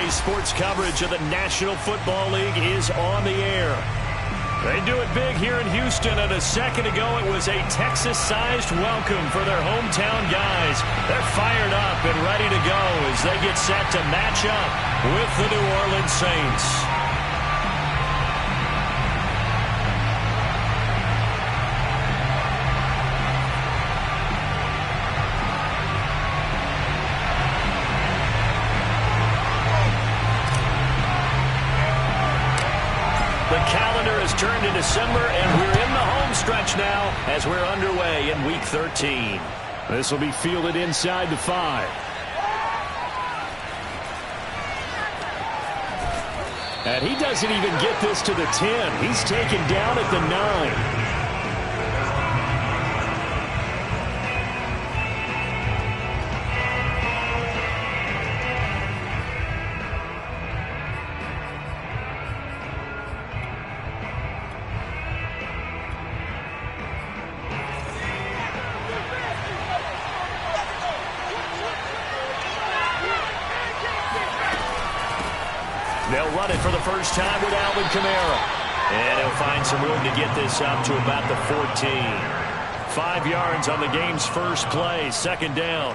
NBC Sports coverage of the National Football League is on the air. They do it big here in Houston, and a second ago it was a Texas-sized welcome for their hometown guys. They're fired up and ready to go as they get set to match up with the New Orleans Saints. Turned to December, and we're in the home stretch now as we're underway in Week 13. This will be fielded inside the 5. And he doesn't even get this to the 10. He's taken down at the 9. They'll run it for the first time with Alvin Kamara. And he'll find some room to get this up to about the 14. 5 yards on the game's first play, second down.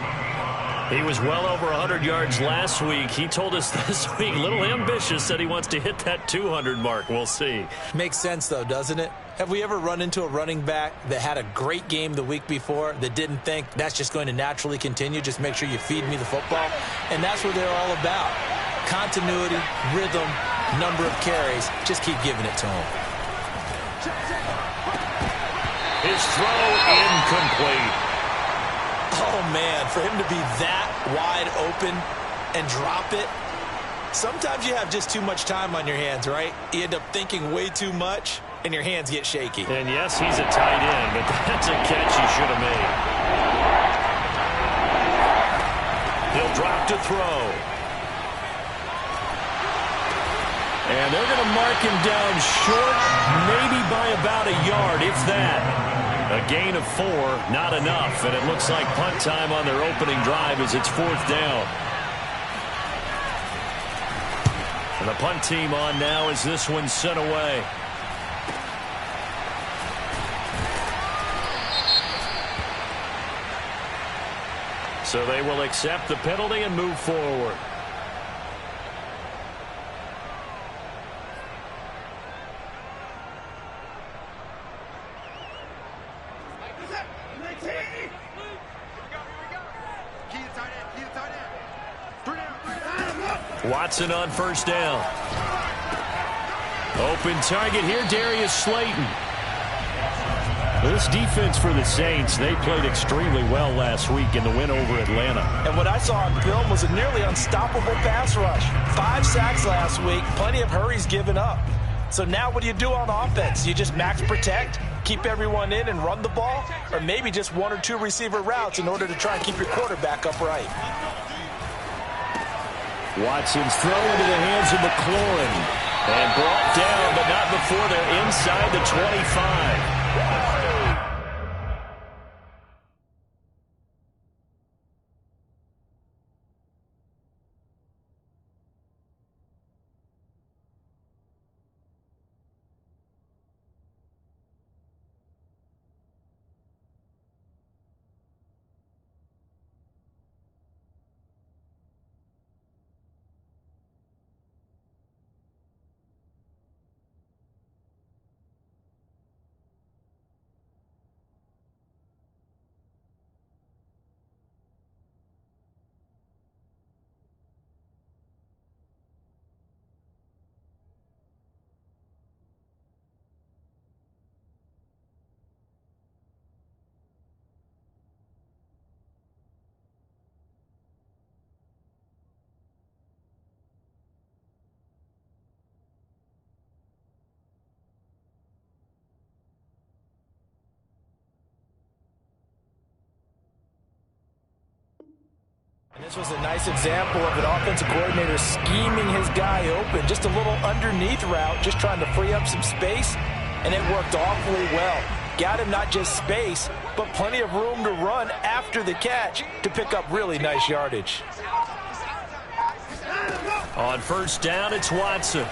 He was well over 100 yards last week. He told us this week, a little ambitious, said he wants to hit that 200 mark. We'll see. Makes sense, though, doesn't it? Have we ever run into a running back that had a great game the week before that didn't think that's just going to naturally continue? Just make sure you feed me the football. And that's what they're all about. Continuity, rhythm, number of carries. Just keep giving it to him. His throw incomplete. Oh, man, for him to be that wide open and drop it. Sometimes you have just too much time on your hands, right? You end up thinking way too much, and your hands get shaky. And, yes, he's a tight end, but that's a catch he should have made. He'll drop to throw. And they're going to mark him down short, maybe by about a yard, if that. A gain of 4, not enough. And it looks like punt time on their opening drive as it's 4th down. And the punt team on now as this one's sent away. So they will accept the penalty and move forward. Watson on first down. Open target here, Darius Slayton. This defense for the Saints, they played extremely well last week in the win over Atlanta. And what I saw on film was a nearly unstoppable pass rush. 5 sacks last week, plenty of hurries given up. So now what do you do on offense? You just max protect, keep everyone in and run the ball, or maybe just 1 or 2 receiver routes in order to try and keep your quarterback upright. Watson's throw into the hands of McLaurin. And brought down, but not before they're inside the 25. And this was a nice example of an offensive coordinator scheming his guy open. Just a little underneath route, just trying to free up some space, and it worked awfully well. Got him not just space, but plenty of room to run after the catch to pick up really nice yardage. On first down, it's Watson.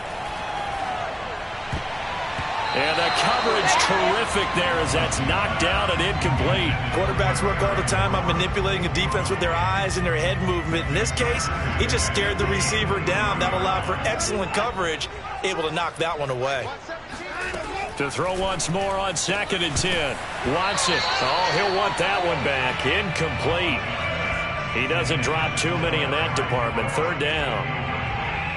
And the coverage terrific there as that's knocked down and incomplete. Quarterbacks work all the time on manipulating a defense with their eyes and their head movement. In this case, he just stared the receiver down. That allowed for excellent coverage, able to knock that one away. To throw once more on 2nd and 10. Watson. Oh, he'll want that one back. Incomplete. He doesn't drop too many in that department. 3rd down.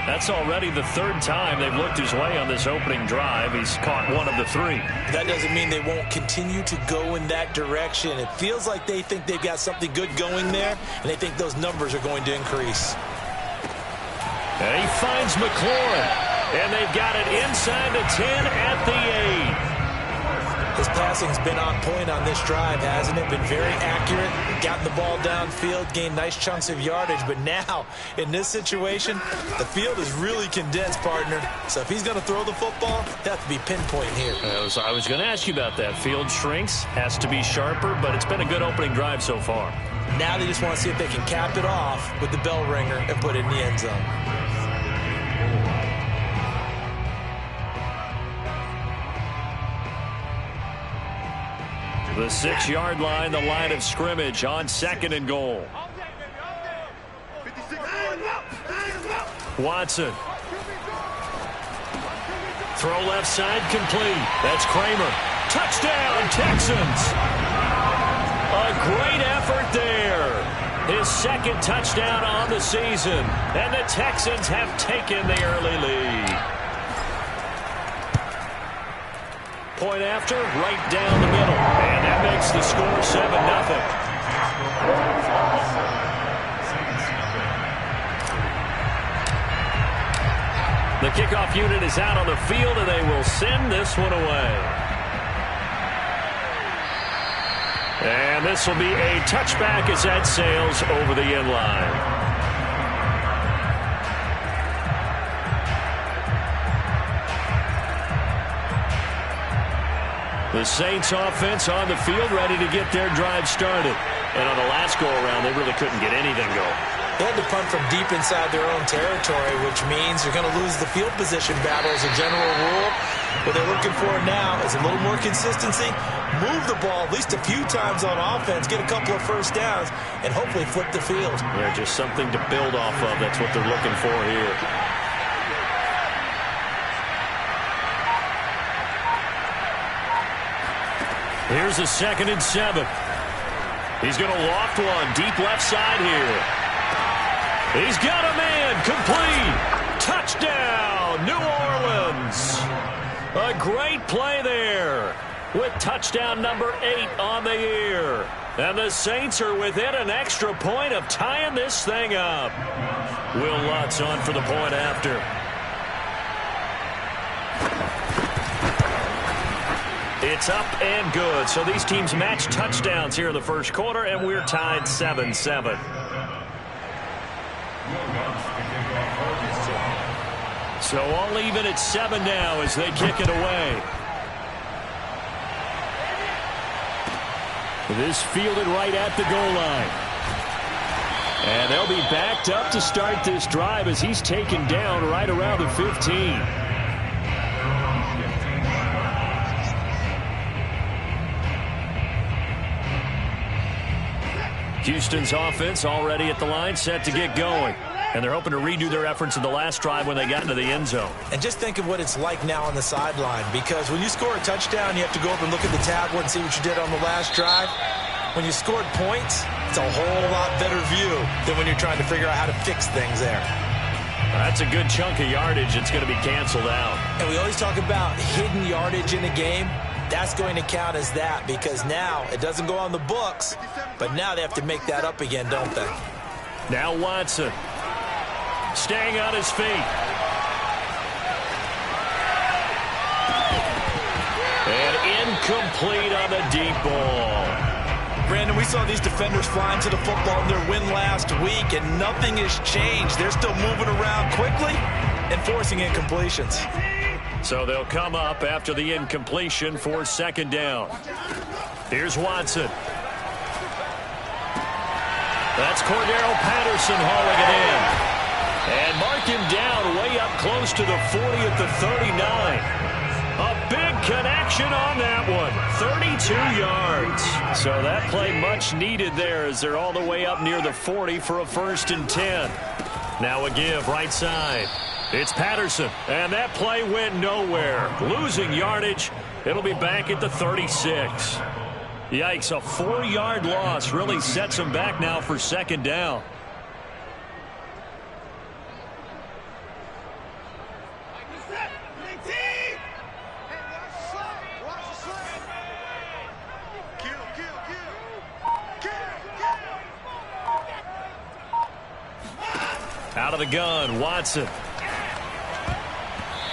That's already the 3rd time they've looked his way on this opening drive. He's caught 1 of the 3. That doesn't mean they won't continue to go in that direction. It feels like they think they've got something good going there, and they think those numbers are going to increase. And he finds McLaurin, and they've got it inside the 10 at the 8. His passing's been on point on this drive, hasn't it? Been very accurate, gotten the ball downfield, gained nice chunks of yardage. But now, in this situation, the field is really condensed, partner. So if he's going to throw the football, he'll have to be pinpoint here. I was going to ask you about that. Field shrinks, has to be sharper, but it's been a good opening drive so far. Now they just want to see if they can cap it off with the bell ringer and put it in the end zone. The 6-yard line, the line of scrimmage on 2nd and goal. Watson. Throw left side complete. That's Kramer. Touchdown, Texans. A great effort there. His 2nd touchdown on the season. And the Texans have taken the early lead. Point after, right down the middle. And that makes the score 7-0. The kickoff unit is out on the field, and they will send this one away. And this will be a touchback as that sails over the end line. The Saints offense on the field ready to get their drive started. And on the last go-around, they really couldn't get anything going. They had to punt from deep inside their own territory, which means you're going to lose the field position battle as a general rule. What they're looking for now is a little more consistency, move the ball at least a few times on offense, get a couple of first downs, and hopefully flip the field. Yeah, just something to build off of. That's what they're looking for here. Here's a 2nd and 7. He's going to loft one deep left side here. He's got a man complete. Touchdown, New Orleans. A great play there with touchdown number 8 on the year. And the Saints are within an extra point of tying this thing up. Will Lutz on for the point after. It's up and good. So these teams match touchdowns here in the first quarter, and we're tied 7-7. So all even at 7 now as they kick it away. This fielded right at the goal line. And they'll be backed up to start this drive as he's taken down right around the 15. Houston's offense already at the line, set to get going. And they're hoping to redo their efforts in the last drive when they got into the end zone. And just think of what it's like now on the sideline, because when you score a touchdown, you have to go up and look at the tablet and see what you did on the last drive. When you scored points, it's a whole lot better view than when you're trying to figure out how to fix things there. That's a good chunk of yardage that's going to be canceled out. And we always talk about hidden yardage in a game. That's going to count as that, because now it doesn't go on the books, but now they have to make that up again, don't they? Now Watson staying on his feet. And incomplete on the deep ball. Brandon, we saw these defenders flying to the football in their win last week, and nothing has changed. They're still moving around quickly and forcing incompletions. So they'll come up after the incompletion for 2nd down. Here's Watson. That's Cordero Patterson hauling it in. And mark him down way up close to the 40 at the 39. A big connection on that one. 32 yards. So that play much needed there as they're all the way up near the 40 for a 1st and 10. Now a give right side. It's Patterson, and that play went nowhere. Losing yardage. It'll be back at the 36. Yikes, a 4-yard loss really sets them back now for 2nd down. Out of the gun, Watson.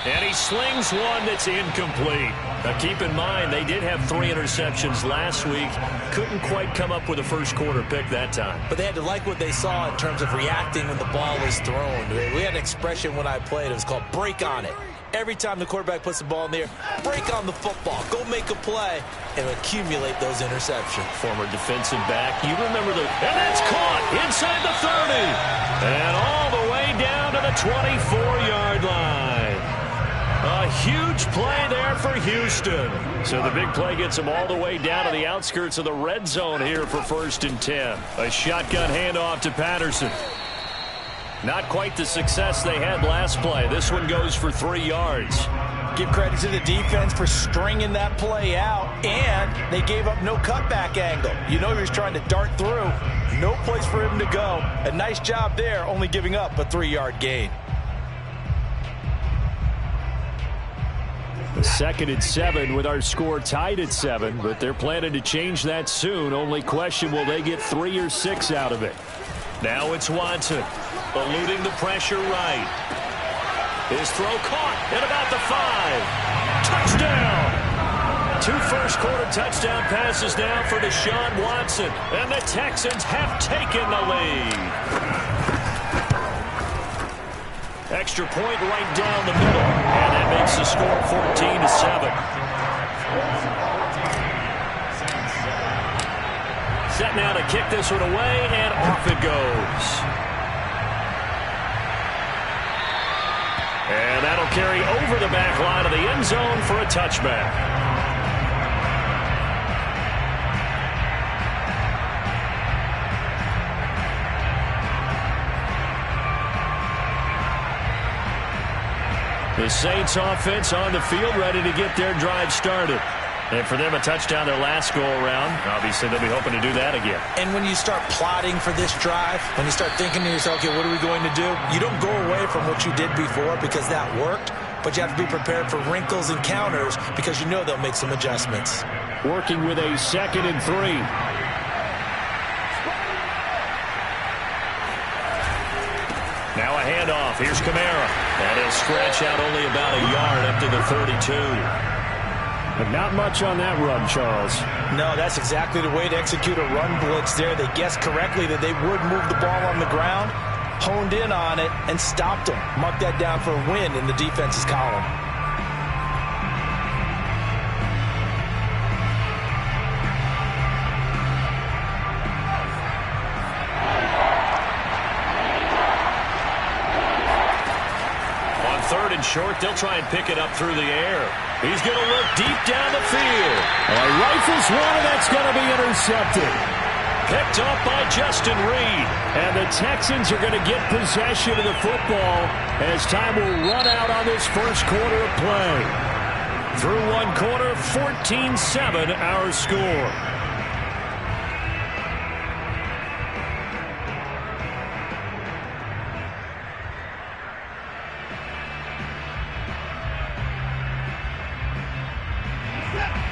And he slings one that's incomplete. Now keep in mind, they did have 3 interceptions last week. Couldn't quite come up with a first-quarter pick that time. But they had to like what they saw in terms of reacting when the ball was thrown. We had an expression when I played. It was called break on it. Every time the quarterback puts the ball in the air, break on the football. Go make a play and accumulate those interceptions. Former defensive back. You remember the... And that's caught inside the 30. And all the way down to the 24-yard line. A huge play there for Houston. So the big play gets them all the way down to the outskirts of the red zone here for 1st and 10. A shotgun handoff to Patterson. Not quite the success they had last play. This one goes for 3 yards. Give credit to the defense for stringing that play out, and they gave up no cutback angle. You know he was trying to dart through. No place for him to go. A nice job there, only giving up a 3-yard gain. 2nd and 7 with our score tied at 7, but they're planning to change that soon. Only question, will they get 3 or 6 out of it? Now it's Watson, eluding the pressure right. His throw caught at about the 5. Touchdown! 2 first-quarter touchdown passes now for Deshaun Watson, and the Texans have taken the lead. Extra point right down the middle, and that makes the score 14-7. Set now to kick this one away, and off it goes. And that'll carry over the back line of the end zone for a touchback. The Saints offense on the field, ready to get their drive started. And for them, a touchdown their last go-around. Obviously, they'll be hoping to do that again. And when you start plotting for this drive, when you start thinking to yourself, okay, what are we going to do? You don't go away from what you did before because that worked, but you have to be prepared for wrinkles and counters because you know they'll make some adjustments. Working with a 2nd and 3. Now a handoff. Here's Kamara. And he'll stretch out only about a yard up to the 32. But not much on that run, Charles. No, that's exactly the way to execute a run blitz there. They guessed correctly that they would move the ball on the ground, honed in on it, and stopped them. Mark that down for a win in the defense's column. Short, they'll try and pick it up through the air. He's going to look deep down the field. Rifles one, and that's going to be intercepted. Picked up by Justin Reed. And the Texans are going to get possession of the football as time will run out on this first quarter of play. Through one quarter, 14-7 our score.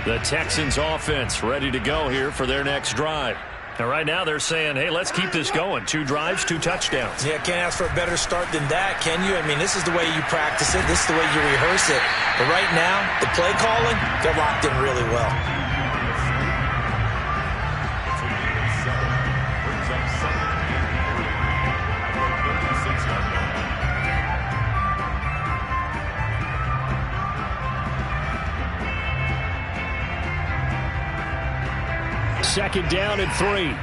The Texans offense ready to go here for their next drive. And right now they're saying, hey, let's keep this going. 2 drives, 2 touchdowns. Yeah, can't ask for a better start than that, can you? I mean, this is the way you practice it. This is the way you rehearse it. But right now, the play calling, they're locked in really well. Second down and 3.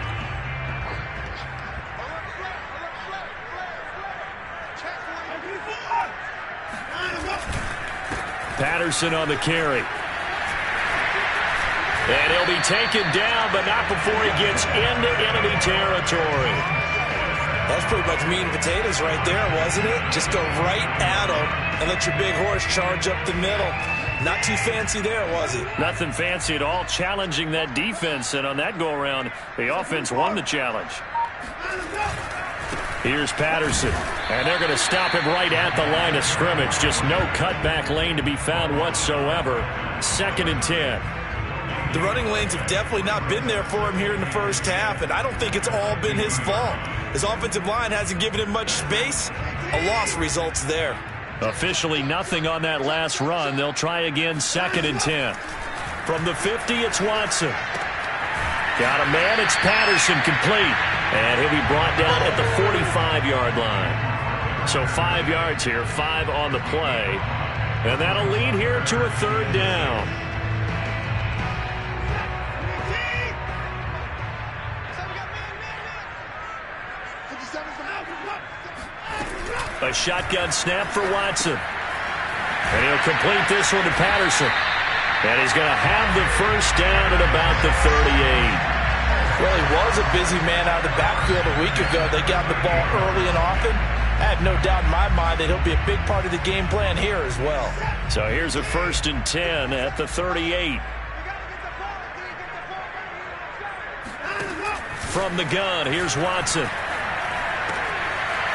Patterson on the carry. And he'll be taken down, but not before he gets into enemy territory. That's pretty much meat and potatoes right there, wasn't it? Just go right at him and let your big horse charge up the middle. Not too fancy there, was it? Nothing fancy at all, challenging that defense. And on that go-around, the offense won the challenge. Here's Patterson. And they're going to stop him right at the line of scrimmage. Just no cutback lane to be found whatsoever. 2nd and 10. The running lanes have definitely not been there for him here in the first half, and I don't think it's all been his fault. His offensive line hasn't given him much space. A loss results there. Officially nothing on that last run. They'll try again, 2nd and 10. From the 50, it's Watson. Got a man, it's Patterson, complete. And he'll be brought down at the 45-yard line. So 5 yards here, 5 on the play. And that'll lead here to a 3rd down. A shotgun snap for Watson. And he'll complete this one to Patterson. And he's going to have the first down at about the 38. Well, he was a busy man out of the backfield a week ago. They got the ball early and often. I have no doubt in my mind that he'll be a big part of the game plan here as well. So here's a 1st and 10 at the 38. From the gun, here's Watson.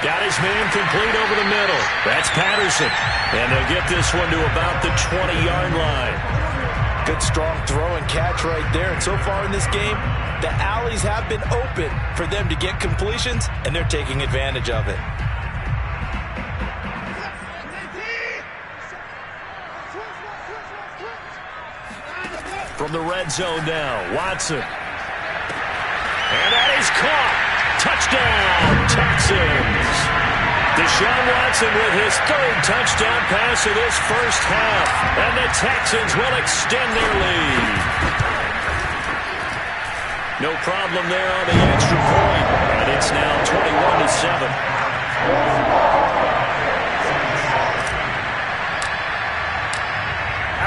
Got his man complete over the middle. That's Patterson. And they'll get this one to about the 20-yard line. Good strong throw and catch right there. And so far in this game, the alleys have been open for them to get completions, and they're taking advantage of it. From the red zone now, Watson. And that is caught. Touchdown, Texans. Deshaun Watson with his 3rd touchdown pass of this first half. And the Texans will extend their lead. No problem there on the extra point. And it's now 21-7.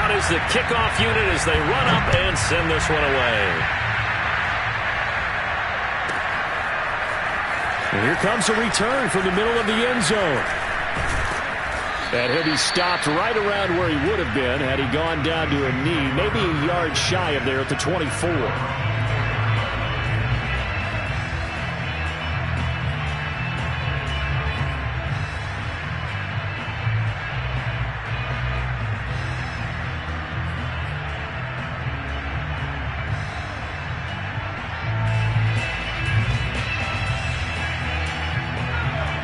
Out is the kickoff unit as they run up and send this one away. And here comes a return from the middle of the end zone. And he'll be stopped right around where he would have been had he gone down to a knee, maybe a yard shy of there at the 24.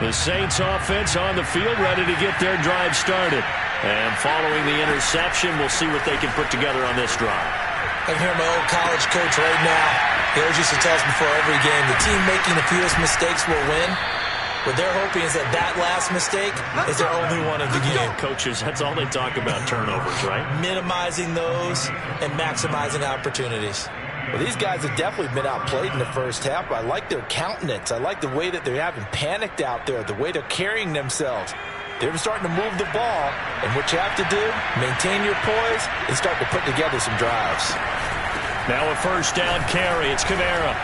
The Saints offense on the field, ready to get their drive started. And following the interception, we'll see what they can put together on this drive. I can hear my old college coach right now. He always used to tell us before every game, the team making the fewest mistakes will win. What they're hoping is that that last mistake is their only one of the game. Coaches, that's all they talk about, turnovers, right? Minimizing those and maximizing opportunities. Well, these guys have definitely been outplayed in the first half. I like their countenance. I like the way that they haven't panicked out there, the way they're carrying themselves. They're starting to move the ball, and what you have to do, maintain your poise and start to put together some drives. Now a 1st down carry. It's Kamara.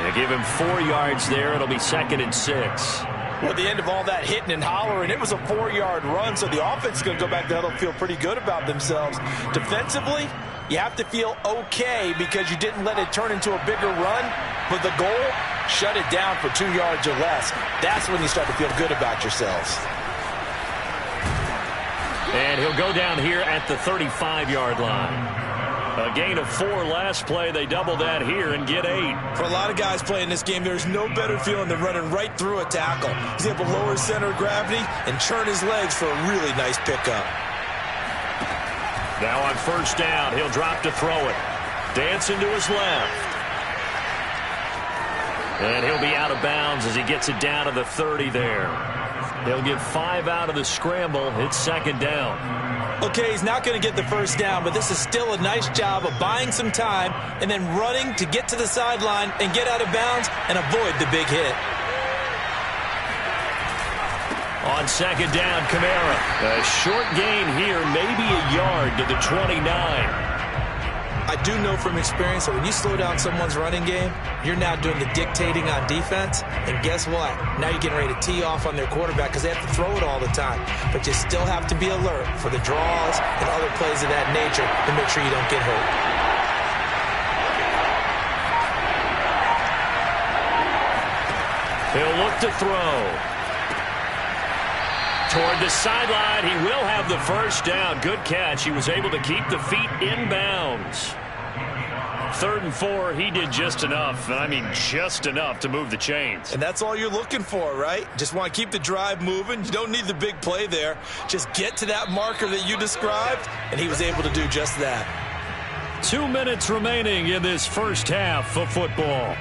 They give him 4 yards there. It'll be 2nd and 6. Well, at the end of all that hitting and hollering, it was a 4-yard run, so the offense is going to go back there and feel pretty good about themselves. Defensively, you have to feel okay because you didn't let it turn into a bigger run, but the goal, shut it down for 2 yards or less. That's when you start to feel good about yourselves. And he'll go down here at the 35-yard line. A gain of 4 last play. They double that here and get 8. For a lot of guys playing this game, there's no better feeling than running right through a tackle. He's able to lower his center of gravity and churn his legs for a really nice pickup. Now on 1st down, he'll drop to throw it. Dancing to his left. And he'll be out of bounds as he gets it down to the 30 there. They'll get 5 out of the scramble. It's 2nd down. Okay, he's not going to get the first down, but this is still a nice job of buying some time and then running to get to the sideline and get out of bounds and avoid the big hit. On second down, Kamara. A short gain here, maybe a yard to the 29. I do know from experience that when you slow down someone's running game, you're now doing the dictating on defense. And guess what? Now you're getting ready to tee off on their quarterback because they have to throw it all the time. But you still have to be alert for the draws and other plays of that nature to make sure you don't get hurt. He'll look to throw. Toward the sideline, he will have the first down. Good catch. He was able to keep the feet inbounds. 3rd and 4, he did just enough, and I mean just enough to move the chains. And that's all you're looking for, right? Just want to keep the drive moving. You don't need the big play there. Just get to that marker that you described, and he was able to do just that. 2 minutes remaining in this first half of football.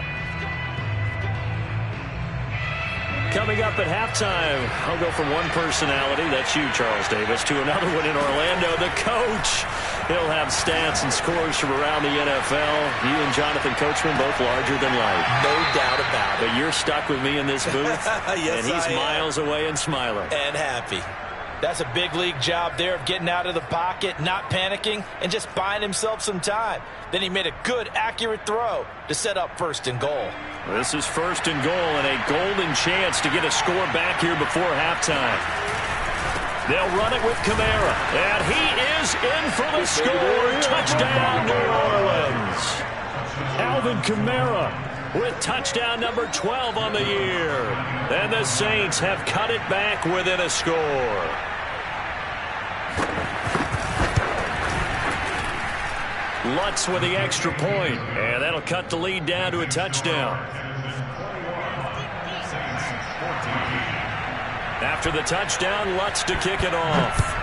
Coming up at halftime, I'll go from one personality, that's you, Charles Davis, to another one in Orlando, the coach. He'll have stats and scores from around the NFL. You and Jonathan Coachman, both larger than life. No doubt about it. But you're stuck with me in this booth, yes, and he's miles away and smiling. And happy. That's a big league job there of getting out of the pocket, not panicking, and just buying himself some time. Then he made a good, accurate throw to set up 1st and goal. This is 1st and goal and a golden chance to get a score back here before halftime. They'll run it with Kamara, and he is in for the score. Touchdown, New Orleans. Alvin Kamara with touchdown number 12 on the year. And the Saints have cut it back within a score. Lutz with the extra point, and that'll cut the lead down to a touchdown. After the touchdown, Lutz to kick it off.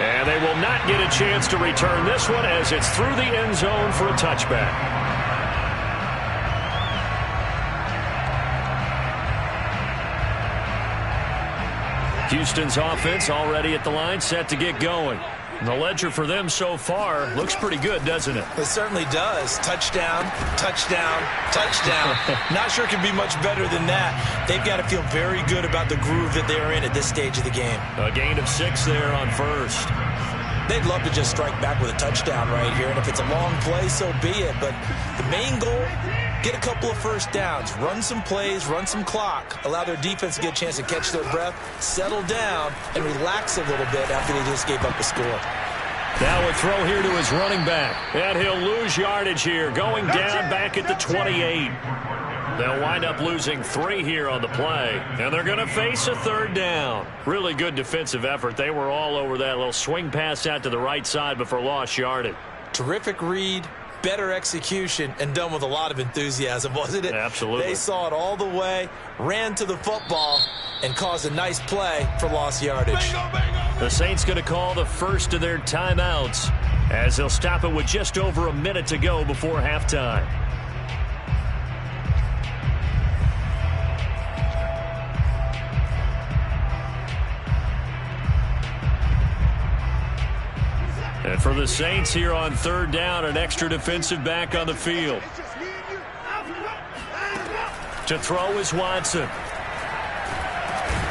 And they will not get a chance to return this one as it's through the end zone for a touchback. Houston's offense already at the line, set to get going. The ledger for them so far looks pretty good, doesn't it? It certainly does. Touchdown, touchdown, touchdown. Not sure it can be much better than that. They've got to feel very good about the groove that they're in at this stage of the game. A gain of 6 there on 1st. They'd love to just strike back with a touchdown right here, and if it's a long play, so be it. But the main goal, get a couple of first downs, run some plays, run some clock, allow their defense to get a chance to catch their breath, settle down, and relax a little bit after they just gave up a score. Now a throw here to his running back, and he'll lose yardage here, going down back at the 28. They'll wind up losing 3 here on the play, and they're going to face a 3rd down. Really good defensive effort. They were all over that little swing pass out to the right side before lost yardage. Terrific read, better execution, and done with a lot of enthusiasm, wasn't it? Absolutely. They saw it all the way, ran to the football, and caused a nice play for lost yardage. The Saints going to call the first of their timeouts as they'll stop it with just over a minute to go before halftime. And for the Saints here on 3rd down, an extra defensive back on the field. To throw is Watson.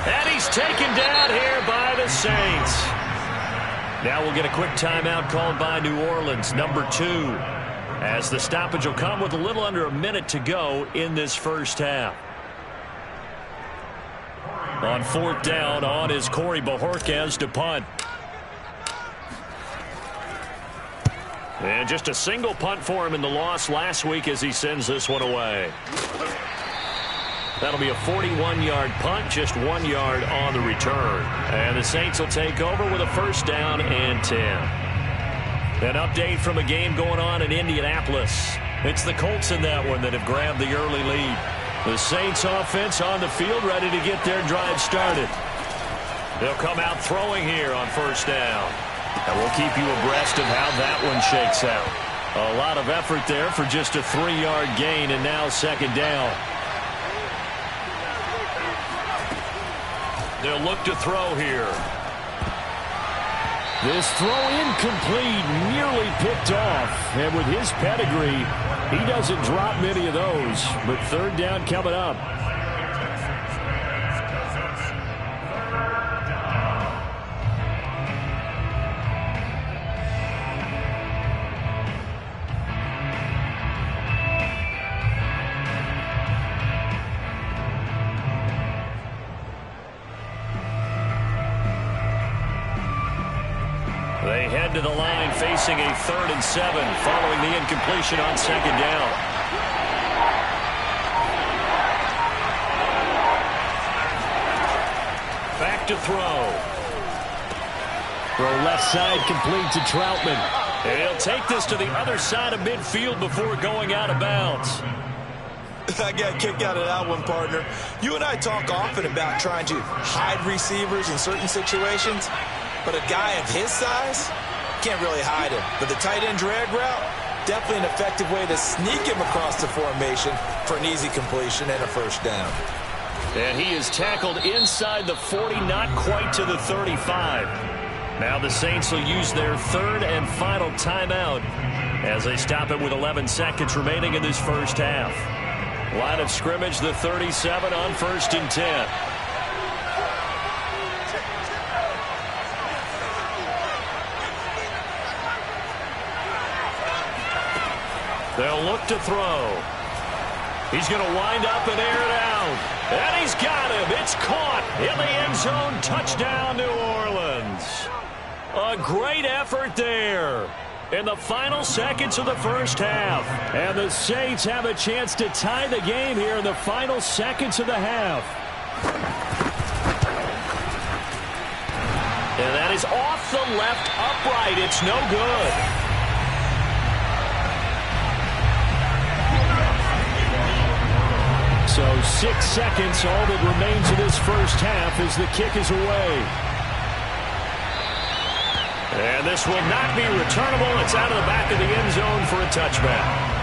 And he's taken down here by the Saints. Now we'll get a quick timeout called by New Orleans, number 2, as the stoppage will come with a little under a minute to go in this first half. On 4th down, on is Corey Bajorquez to punt. And just a single punt for him in the loss last week as he sends this one away. That'll be a 41-yard punt, just 1 yard on the return. And the Saints will take over with a 1st down and 10. An update from a game going on in Indianapolis. It's the Colts in that one that have grabbed the early lead. The Saints offense on the field, ready to get their drive started. They'll come out throwing here on 1st down. And we'll keep you abreast of how that one shakes out. A lot of effort there for just a 3-yard gain, and now 2nd down. They'll look to throw here. This throw incomplete, nearly picked off. And with his pedigree, he doesn't drop many of those. But third down coming up. They head to the line facing a 3rd and 7 following the incompletion on 2nd down. Back to throw. Throw left side complete to Troutman. And he'll take this to the other side of midfield before going out of bounds. I got a kick out of that one, partner. You and I talk often about trying to hide receivers in certain situations. But a guy of his size can't really hide him. But the tight end drag route, definitely an effective way to sneak him across the formation for an easy completion and a first down. And he is tackled inside the 40, not quite to the 35. Now the Saints will use their 3rd and final timeout as they stop it with 11 seconds remaining in this first half. Line of scrimmage, the 37 on 1st and 10. They'll look to throw. He's going to wind up and air it out. And he's got him. It's caught in the end zone. Touchdown, New Orleans. A great effort there in the final seconds of the first half. And the Saints have a chance to tie the game here in the final seconds of the half. And that is off the left upright. It's no good. So 6 seconds, all that remains of this first half as the kick is away. And this will not be returnable. It's out of the back of the end zone for a touchback.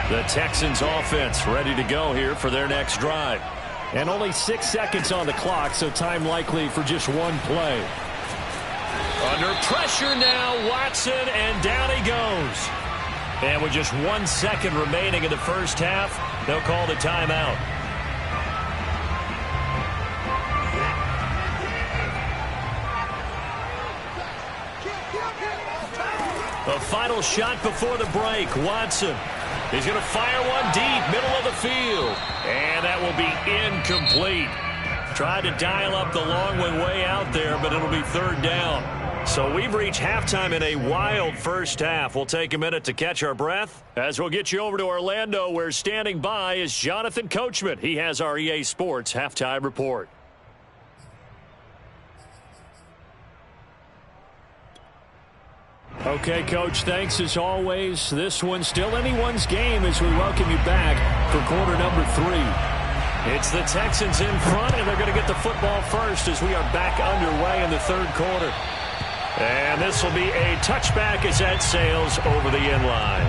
The Texans offense ready to go here for their next drive. And only 6 seconds on the clock, so time likely for just one play. Under pressure now, Watson, and down he goes. And with just 1 second remaining in the first half, they'll call the timeout. The final shot before the break, Watson. He's going to fire one deep, middle of the field. And that will be incomplete. Tried to dial up the long one way out there, but it'll be 3rd down. So we've reached halftime in a wild first half. We'll take a minute to catch our breath as we'll get you over to Orlando, where standing by is Jonathan Coachman. He has our EA Sports halftime report. Okay, Coach, thanks as always. This one's still anyone's game as we welcome you back for quarter number 3. It's the Texans in front, and they're going to get the football first as we are back underway in the 3rd quarter. And this will be a touchback as that sails over the end line.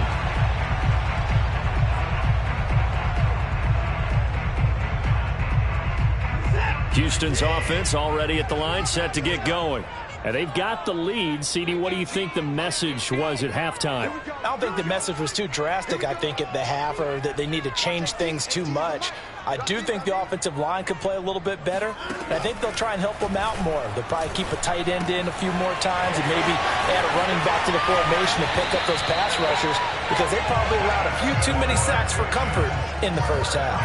Houston's offense already at the line, set to get going. And they've got the lead. CD, what do you think the message was at halftime? I don't think the message was too drastic, I think, at the half, or that they need to change things too much. I do think the offensive line could play a little bit better. And I think they'll try and help them out more. They'll probably keep a tight end in a few more times and maybe add a running back to the formation to pick up those pass rushers, because they probably allowed a few too many sacks for comfort in the first half.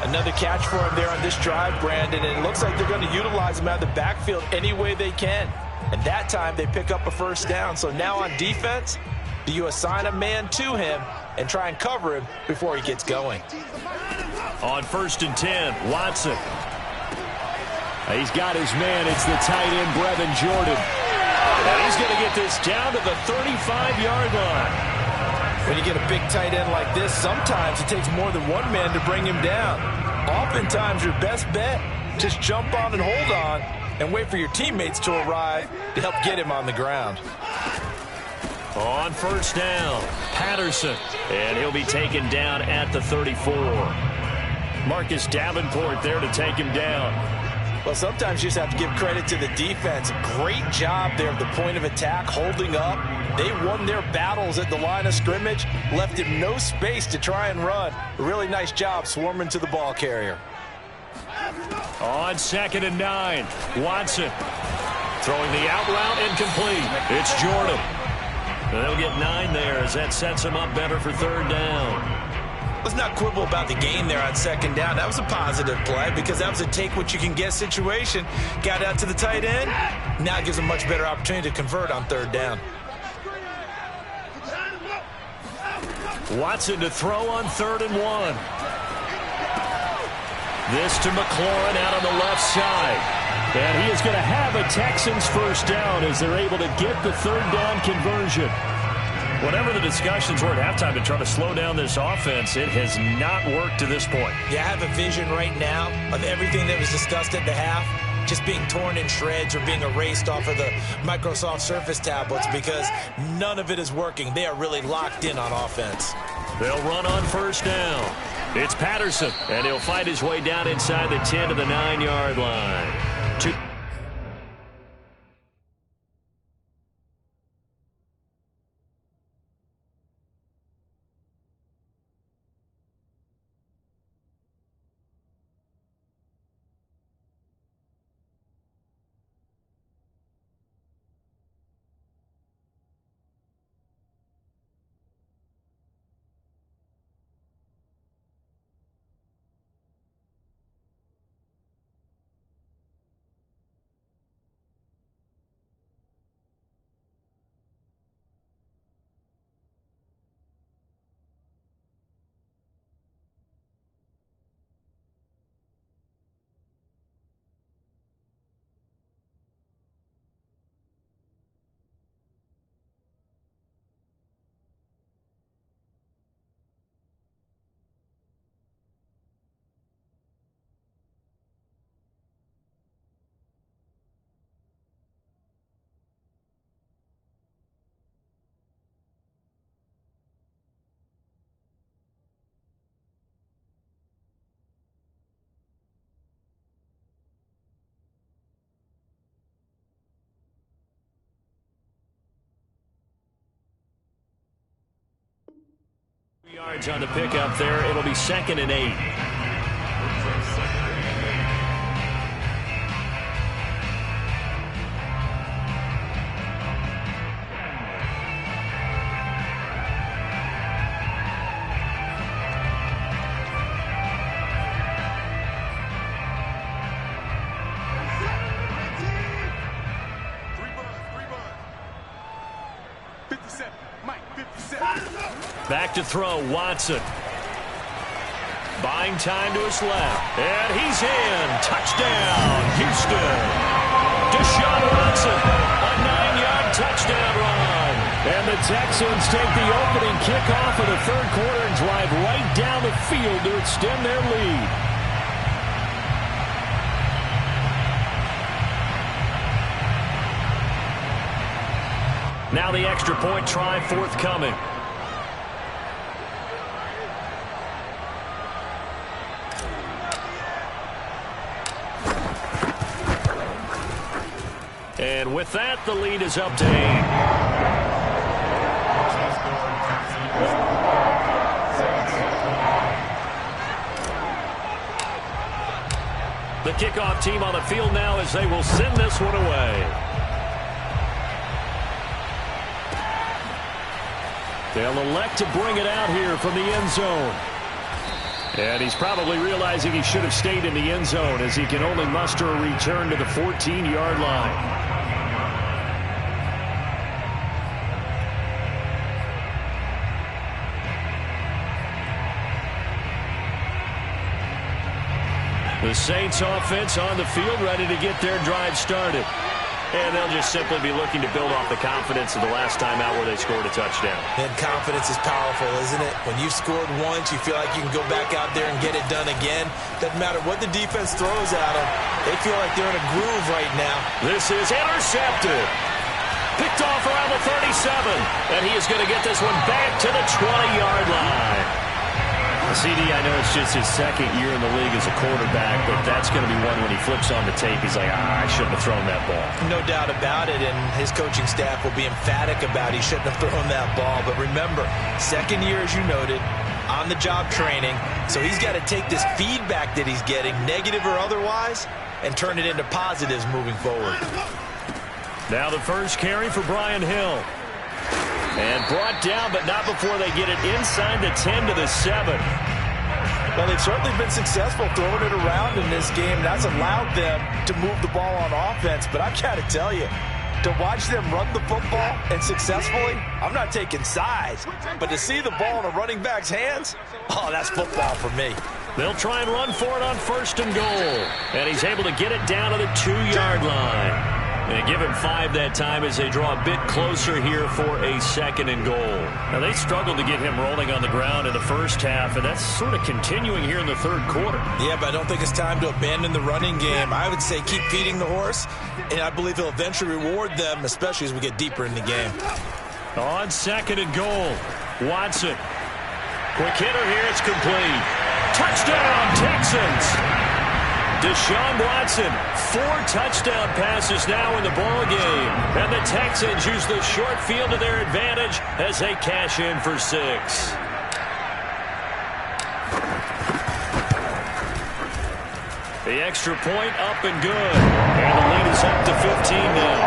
Another catch for him there on this drive, Brandon, and it looks like they're going to utilize him out of the backfield any way they can. And that time they pick up a first down. So now on defense, do you assign a man to him and try and cover him before he gets going? On 1st and 10, Watson. He's got his man. It's the tight end, Brevin Jordan. And he's going to get this down to the 35-yard line. When you get a big tight end like this, sometimes it takes more than one man to bring him down. Oftentimes, your best bet, just jump on and hold on and wait for your teammates to arrive to help get him on the ground. On first down, Patterson. And he'll be taken down at the 34. Marcus Davenport there to take him down. Well, sometimes you just have to give credit to the defense. Great job there at the point of attack, holding up. They won their battles at the line of scrimmage, left him no space to try and run. A really nice job swarming to the ball carrier. On 2nd and 9, Watson. Throwing the out route incomplete. It's Jordan. And they'll get 9 there as that sets him up better for 3rd down. Let's not quibble about the gain there on 2nd down. That was a positive play because that was a take-what-you-can-get situation. Got out to the tight end. Now gives a much better opportunity to convert on 3rd down. Watson to throw on 3rd and 1. This to McLaurin out on the left side. And he is going to have a Texans first down as they're able to get the 3rd down conversion. Whatever the discussions were at halftime to try to slow down this offense, it has not worked to this point. Yeah, I have a vision right now of everything that was discussed at the half just being torn in shreds or being erased off of the Microsoft Surface tablets because none of it is working. They are really locked in on offense. They'll run on first down. It's Patterson, and he'll fight his way down inside the 10 to the 9-yard line. 2 yards on the pickup there. It'll be 2nd and 8. Back to throw, Watson. Buying time to his left. And he's in. Touchdown, Houston. Deshaun Watson, a 9-yard touchdown run. And the Texans take the opening kickoff of the 3rd quarter and drive right down the field to extend their lead. Now the extra point try forthcoming. And with that, the lead is up to 8. The kickoff team on the field now as they will send this one away. They'll elect to bring it out here from the end zone. And he's probably realizing he should have stayed in the end zone as he can only muster a return to the 14-yard line. The Saints offense on the field ready to get their drive started. And they'll just simply be looking to build off the confidence of the last time out where they scored a touchdown. And confidence is powerful, isn't it? When you've scored once, you feel like you can go back out there and get it done again. Doesn't matter what the defense throws at them. They feel like they're in a groove right now. This is intercepted. Picked off around the 37. And he is going to get this one back to the 20-yard line. CD, I know it's just his second year in the league as a quarterback, but that's going to be one when he flips on the tape. He's like, I shouldn't have thrown that ball. No doubt about it, and his coaching staff will be emphatic about he shouldn't have thrown that ball. But remember, second year, as you noted, on-the-job training, so he's got to take this feedback that he's getting, negative or otherwise, and turn it into positives moving forward. Now the first carry for Brian Hill. And brought down, but not before they get it inside the 10 to the 7. Well, they've certainly been successful throwing it around in this game. That's allowed them to move the ball on offense. But I've got to tell you, to watch them run the football and successfully, I'm not taking sides. But to see the ball in a running back's hands, oh, that's football for me. They'll try and run for it on 1st and goal. And he's able to get it down to the 2-yard line. And give him 5 that time as they draw a bit closer here for a 2nd and goal. Now, they struggled to get him rolling on the ground in the first half, and that's sort of continuing here in the 3rd quarter. Yeah, but I don't think it's time to abandon the running game. I would say keep feeding the horse, and I believe he'll eventually reward them, especially as we get deeper in the game. On 2nd and goal, Watson. Quick hitter here, it's complete. Touchdown, Texans! Deshaun Watson, 4 touchdown passes now in the ball game. And the Texans use the short field to their advantage as they cash in for 6. The extra point up and good. And the lead is up to 15 now.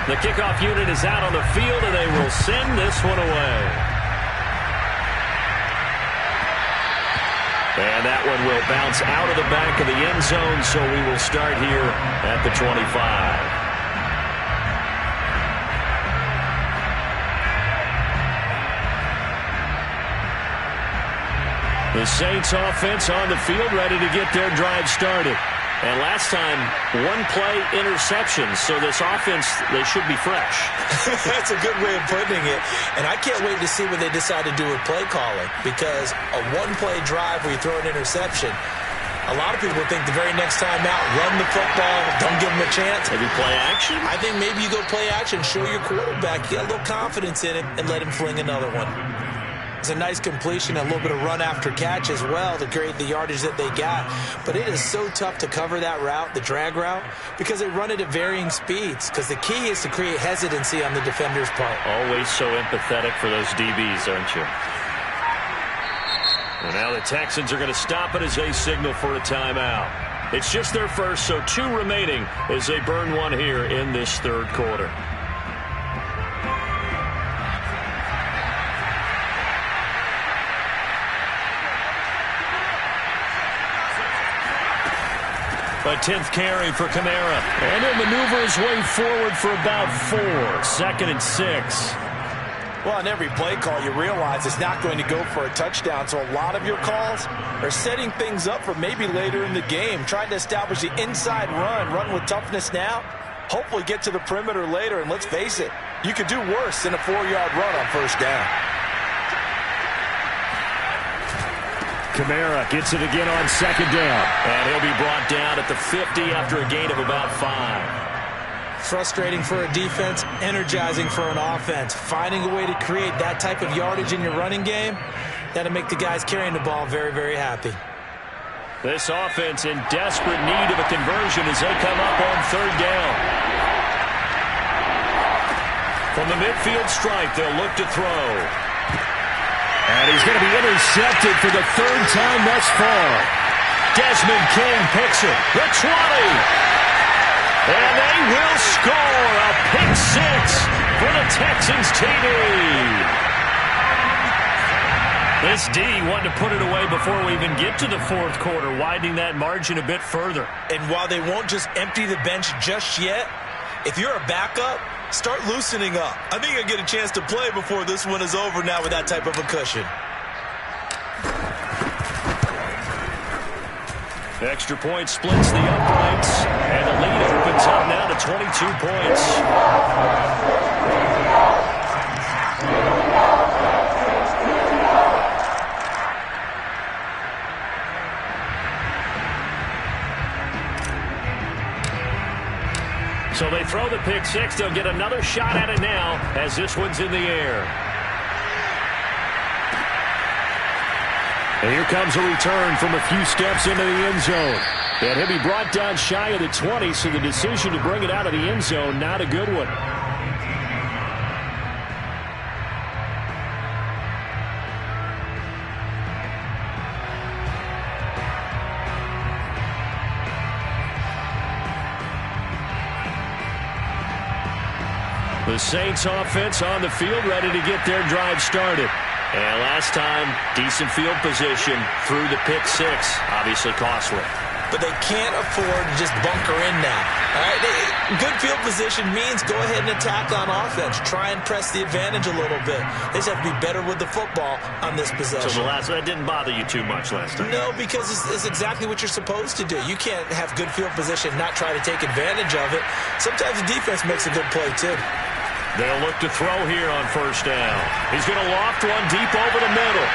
The kickoff unit is out on the field, and they will send this one away. And that one will bounce out of the back of the end zone, so we will start here at the 25. The Saints offense on the field, ready to get their drive started. And last time, 1-play interception, so this offense, they should be fresh. That's a good way of putting it. And I can't wait to see what they decide to do with play calling, because a 1-play drive where you throw an interception, a lot of people think the very next time out, run the football, don't give them a chance. Maybe play action? I think maybe you go play action, show your quarterback, get a little confidence in it, and let him fling another one. It's a nice completion, a little bit of run after catch as well to create the yardage that they got. But it is so tough to cover that route, the drag route, because they run it at varying speeds. Because the key is to create hesitancy on the defender's part. Always so empathetic for those DBs, aren't you? And now the Texans are going to stop it as they signal for a timeout. It's just their first, so 2 remaining as they burn one here in this 3rd quarter. A 10th carry for Kamara. And he'll maneuver his way forward for about 4. 2nd and 6. Well, on every play call, you realize it's not going to go for a touchdown. So a lot of your calls are setting things up for maybe later in the game, trying to establish the inside run with toughness now, hopefully get to the perimeter later. And let's face it, you could do worse than a 4-yard run on 1st down. Kamara gets it again on 2nd down. And he'll be brought down at the 50 after a gain of about 5. Frustrating for a defense, energizing for an offense. Finding a way to create that type of yardage in your running game, that'll make the guys carrying the ball very, very happy. This offense in desperate need of a conversion as they come up on 3rd down. From the midfield stripe, they'll look to throw. And he's going to be intercepted for the 3rd time thus far. Desmond King picks it. The 20. And they will score a pick 6 for the Texans TD. This D wanted to put it away before we even get to the 4th quarter, widening that margin a bit further. And while they won't just empty the bench just yet, if you're a backup, start loosening up. I think you'll get a chance to play before this one is over now with that type of a cushion. Extra point splits the uprights, and the lead opens up now to 22 points. So they throw the pick six. They'll get another shot at it now as this one's in the air. And here comes a return from a few steps into the end zone. And he'll be brought down shy of the 20, so the decision to bring it out of the end zone, not a good one. The Saints offense on the field, ready to get their drive started. And last time, decent field position through the pick six. Obviously costly. But they can't afford to just bunker in now. All right, good field position means go ahead and attack on offense. Try and press the advantage a little bit. They just have to be better with the football on this possession. So that didn't bother you too much last time? No, because it's exactly what you're supposed to do. You can't have good field position, not try to take advantage of it. Sometimes the defense makes a good play, too. They'll look to throw here on first down. He's going to loft one deep over the middle.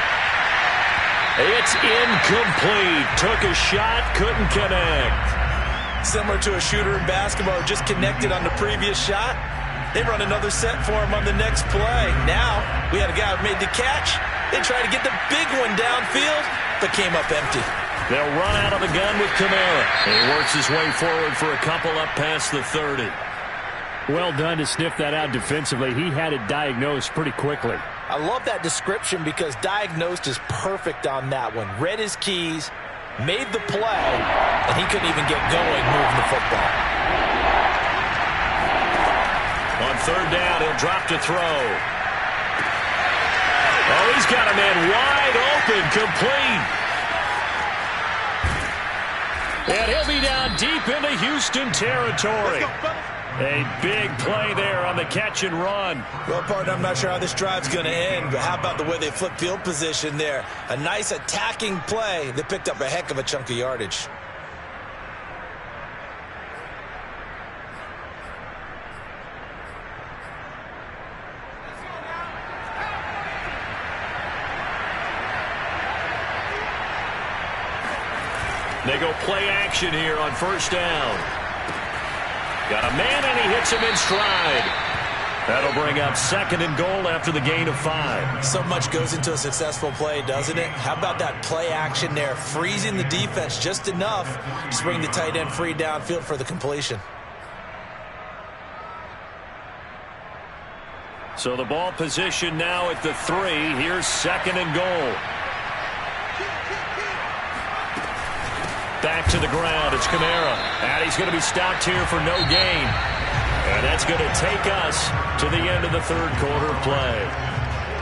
It's incomplete. Took a shot, couldn't connect. Similar to a shooter in basketball who just connected on the previous shot. They run another set for him on the next play. Now, we had a guy who made the catch. They tried to get the big one downfield, but came up empty. They'll run out of the gun with Kamara. He works his way forward for a couple up past the 30. Well done to sniff that out defensively. He had it diagnosed pretty quickly. I love that description because diagnosed is perfect on that one. Read his keys, made the play, and he couldn't even get going moving the football. On third down, he'll drop to throw. Oh, he's got a man wide open, complete. And he'll be down deep into Houston territory. A big play there on the catch and run. Well, partner, I'm not sure how this drive's going to end, but how about the way they flip field position there? A nice attacking play. They picked up a heck of a chunk of yardage. They go play action here on first down. Got a man, and he hits him in stride. That'll bring up second and goal after the gain of 5. So much goes into a successful play, doesn't it? How about that play action there, freezing the defense just enough to bring the tight end free downfield for the completion. So the ball position now at the 3. Here's second and goal. Back to the ground. It's Kamara. And he's going to be stopped here for no gain. And that's going to take us to the end of the third quarter play.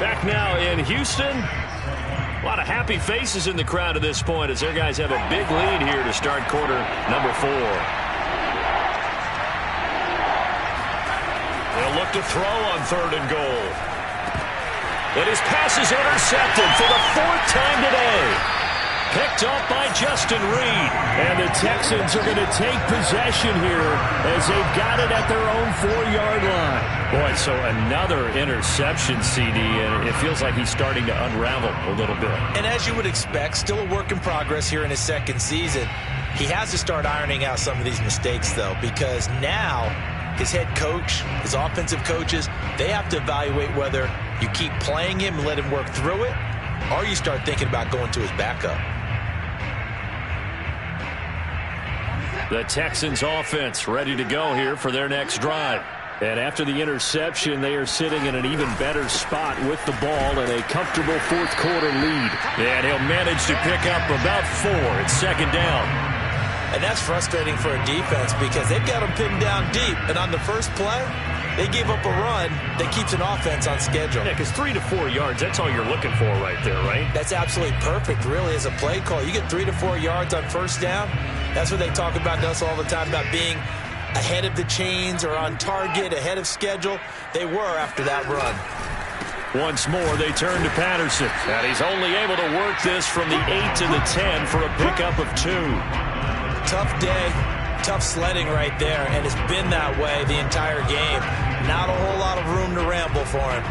Back now in Houston. A lot of happy faces in the crowd at this point as their guys have a big lead here to start quarter number 4. They'll look to throw on third and goal. And his pass is intercepted for the 4th time today. Picked up by Justin Reed. And the Texans are going to take possession here as they've got it at their own 4-yard line. Boy, so another interception, CD, and it feels like he's starting to unravel a little bit. And as you would expect, still a work in progress here in his second season. He has to start ironing out some of these mistakes, though, because now his head coach, his offensive coaches, they have to evaluate whether you keep playing him and let him work through it, or you start thinking about going to his backup. The Texans offense ready to go here for their next drive. And after the interception, they are sitting in an even better spot with the ball and a comfortable fourth quarter lead. And he'll manage to pick up about 4 at second down. And that's frustrating for a defense because they've got them pinned down deep. And on the first play, they gave up a run that keeps an offense on schedule. Yeah, because 3 to 4 yards, that's all you're looking for right there, right? That's absolutely perfect, really, as a play call. You get 3 to 4 yards on first down. That's what they talk about to us all the time, about being ahead of the chains or on target, ahead of schedule. They were after that run. Once more, they turn to Patterson. And he's only able to work this from the 8 to the 10 for a pickup of 2. Tough day, tough sledding right there, and it's been that way the entire game. Not a whole lot of room to ramble for him.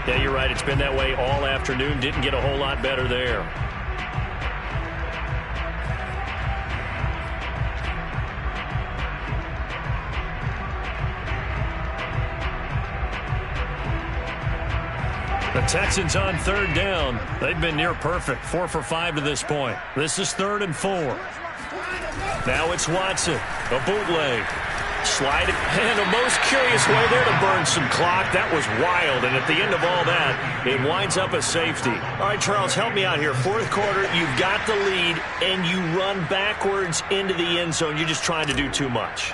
Yeah, you're right. It's been that way all afternoon. Didn't get a whole lot better there. The Texans on third down. They've been near perfect. 4 for 5 to this point. This is 3rd and 4. Now it's Watson. A bootleg. Sliding. And a most curious way there to burn some clock. That was wild. And at the end of all that, it winds up a safety. All right, Charles, help me out here. 4th quarter, you've got the lead, and you run backwards into the end zone. You're just trying to do too much.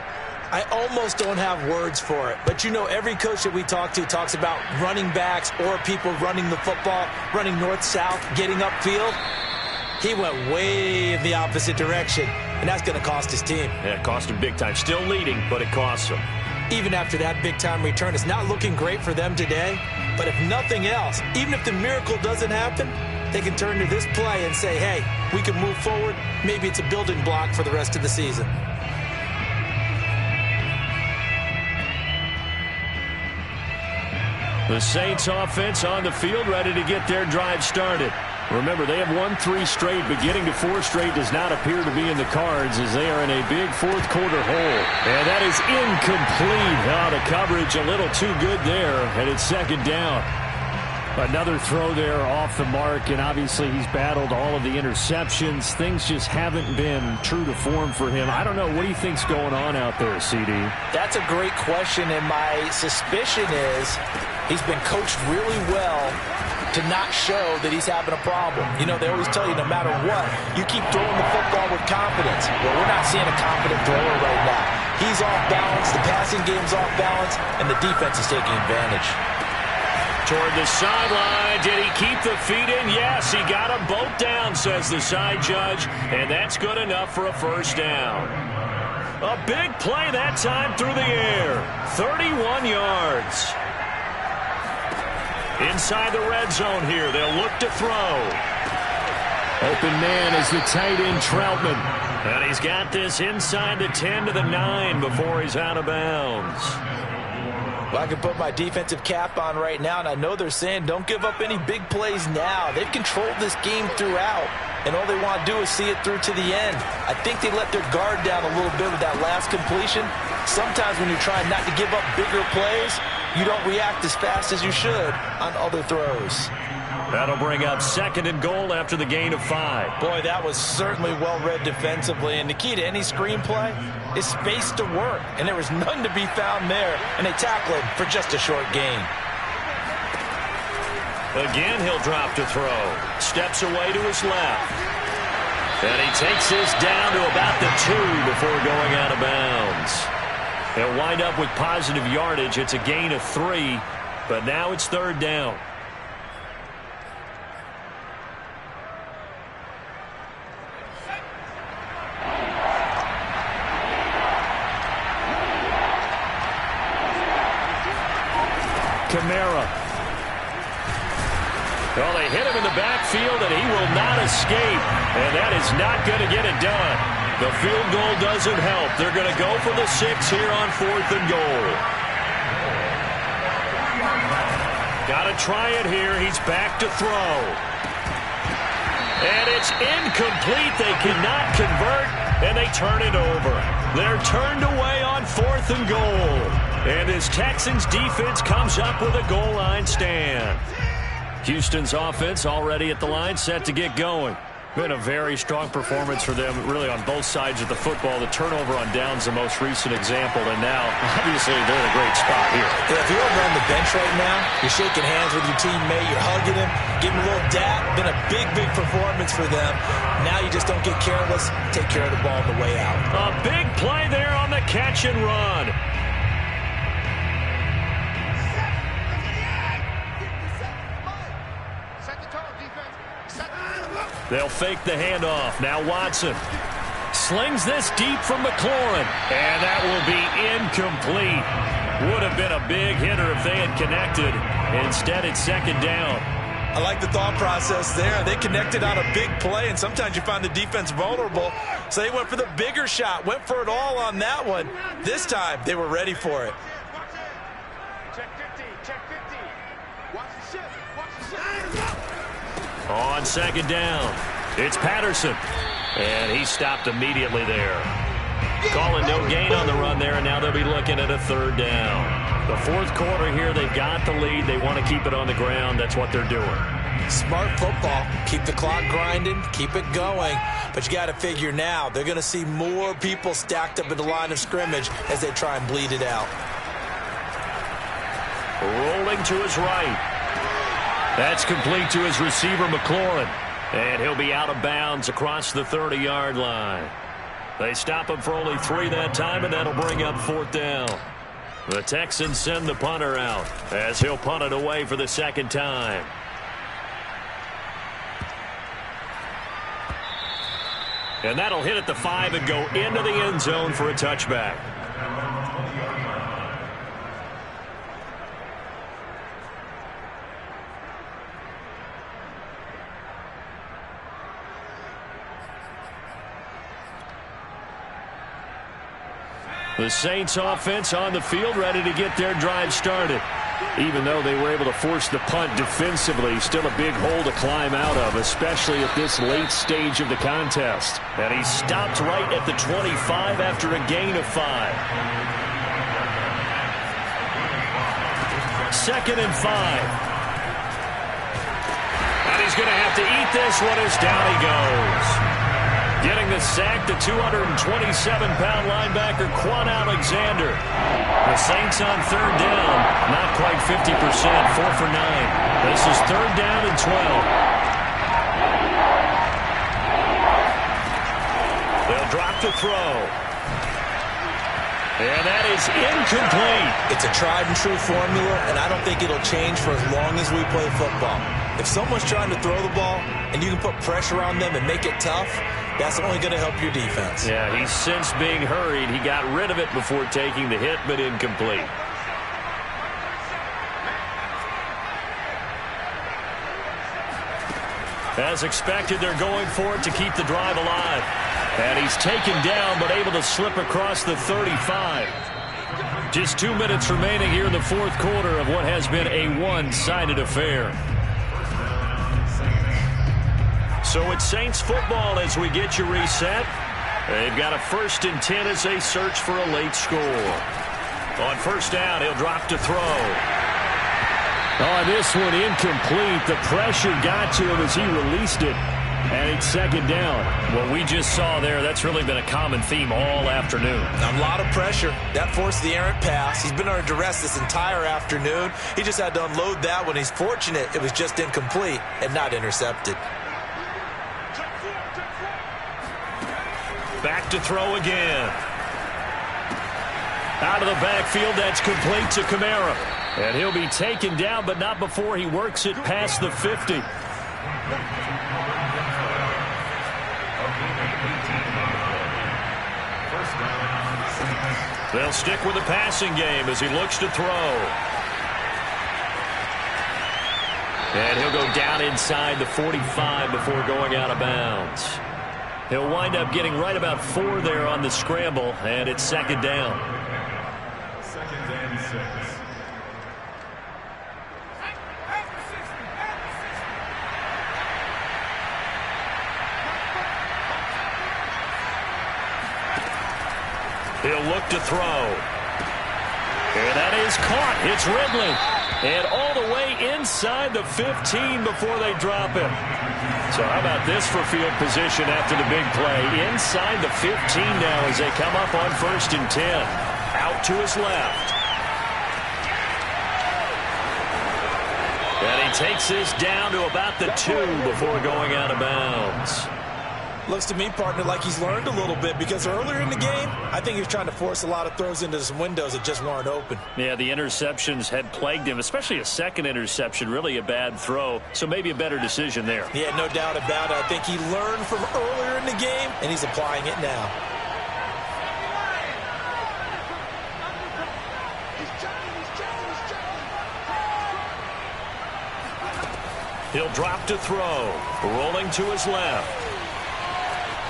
I almost don't have words for it. But, you know, every coach that we talk to talks about running backs or people running the football, running north-south, getting upfield. He went way in the opposite direction, and that's going to cost his team. Yeah, it cost him big time. Still leading, but it costs him. Even after that big-time return, it's not looking great for them today. But if nothing else, even if the miracle doesn't happen, they can turn to this play and say, hey, we can move forward. Maybe it's a building block for the rest of the season. The Saints offense on the field, ready to get their drive started. Remember, they have won 3 straight, but getting to 4 straight does not appear to be in the cards as they are in a big 4th quarter hole. And that is incomplete. Oh, the coverage a little too good there, and it's 2nd down. Another throw there off the mark, and obviously he's battled all of the interceptions. Things just haven't been true to form for him. I don't know. What do you think's going on out there, CD? That's a great question, and my suspicion is he's been coached really well to not show that he's having a problem. You know, they always tell you no matter what, you keep throwing the football with confidence. Well, we're not seeing a confident thrower right now. He's off balance, the passing game's off balance, and the defense is taking advantage. Toward the sideline. Did he keep the feet in? Yes, he got them both down, says the side judge, and that's good enough for a 1st down. A big play that time through the air. 31 yards. Inside the red zone here. They'll look to throw. Open man is the tight end, Troutman. And he's got this inside the 10 to the 9 before he's out of bounds. Well, I can put my defensive cap on right now, and I know they're saying don't give up any big plays now. They've controlled this game throughout, and all they want to do is see it through to the end. I think they let their guard down a little bit with that last completion. Sometimes when you're trying not to give up bigger plays, you don't react as fast as you should on other throws. That'll bring up 2nd and goal after the gain of 5. Boy, that was certainly well-read defensively. And the key to any screenplay is space to work. And there was none to be found there. And they tackle him for just a short gain. Again, he'll drop to throw. Steps away to his left. And he takes this down to about the 2 before going out of bounds. He'll wind up with positive yardage. It's a gain of 3. But now it's 3rd down. Kamara. Well, they hit him in the backfield, and he will not escape. And that is not going to get it done. The field goal doesn't help. They're going to go for the 6 here on 4th and goal. Got to try it here. He's back to throw. And it's incomplete. They cannot convert, and they turn it over. They're turned away on 4th and goal. And this Texans defense comes up with a goal line stand. Houston's offense already at the line, set to get going. Been a very strong performance for them, really, on both sides of the football. The turnover on downs, the most recent example, and now, obviously, they're in a great spot here. Yeah, if you're over on the bench right now, you're shaking hands with your teammate, you're hugging him, giving him a little dap. Been a big, big performance for them. Now you just don't get careless. Take care of the ball on the way out. A big play there on the catch and run. They'll fake the handoff. Now Watson slings this deep from McLaurin, and that will be incomplete. Would have been a big hitter if they had connected. Instead, it's 2nd down. I like the thought process there. They connected on a big play, and sometimes you find the defense vulnerable. So they went for the bigger shot, went for it all on that one. This time, they were ready for it. Check 50, check 50. Watch the ship, watch the ship. On second down, it's Patterson. And he stopped immediately there. Calling no gain on the run there, and now they'll be looking at a third down. The fourth quarter here, they've got the lead. They want to keep it on the ground. That's what they're doing. Smart football. Keep the clock grinding, keep it going. But you got to figure now, they're going to see more people stacked up in the line of scrimmage as they try and bleed it out. Rolling to his right. That's complete to his receiver, McLaurin. And he'll be out of bounds across the 30-yard line. They stop him for only 3 that time, and that'll bring up fourth down. The Texans send the punter out as he'll punt it away for the second time. And that'll hit at the 5 and go into the end zone for a touchback. The Saints offense on the field, ready to get their drive started. Even though they were able to force the punt defensively, still a big hole to climb out of, especially at this late stage of the contest. And he stopped right at the 25 after a gain of 5. 2nd and 5. And he's going to have to eat this one as down he goes. Getting the sack, the 227-pound linebacker, Quan Alexander. The Saints on third down, not quite 50%, 4 for 9. This is third down and 12. They'll drop to throw. And that is incomplete. It's a tried-and-true formula, and I don't think it'll change for as long as we play football. If someone's trying to throw the ball and you can put pressure on them and make it tough, that's only going to help your defense. Yeah, he's since being hurried. He got rid of it before taking the hit, but incomplete. As expected, they're going for it to keep the drive alive. And he's taken down, but able to slip across the 35. Just 2 minutes remaining here in the fourth quarter of what has been a one-sided affair. So it's Saints football as we get you reset. They've got a 1st and 10 as they search for a late score. On first down, he'll drop to throw. Oh, this one incomplete. The pressure got to him as he released it. And it's second down. What we just saw there, that's really been a common theme all afternoon. A lot of pressure. That forced the errant pass. He's been under duress this entire afternoon. He just had to unload that one. He's fortunate it was just incomplete and not intercepted. Back to throw again. Out of the backfield, that's complete to Kamara. And he'll be taken down, but not before he works it past the 50. They'll stick with the passing game as he looks to throw. And he'll go down inside the 45 before going out of bounds. He'll wind up getting right about 4 there on the scramble, and it's second down. Second and 6. He'll look to throw. And that is caught. It's Ridley. And all the way inside the 15 before they drop him. So how about this for field position after the big play? Inside the 15 now as they come up on 1st and 10. Out to his left. And he takes this down to about the 2 before going out of bounds. Looks to me, partner, like he's learned a little bit because earlier in the game, I think he was trying to force a lot of throws into some windows that just weren't open. Yeah, the interceptions had plagued him, especially a second interception, really a bad throw. So maybe a better decision there. Yeah, no doubt about it. I think he learned from earlier in the game, and he's applying it now. He'll drop to throw. Rolling to his left.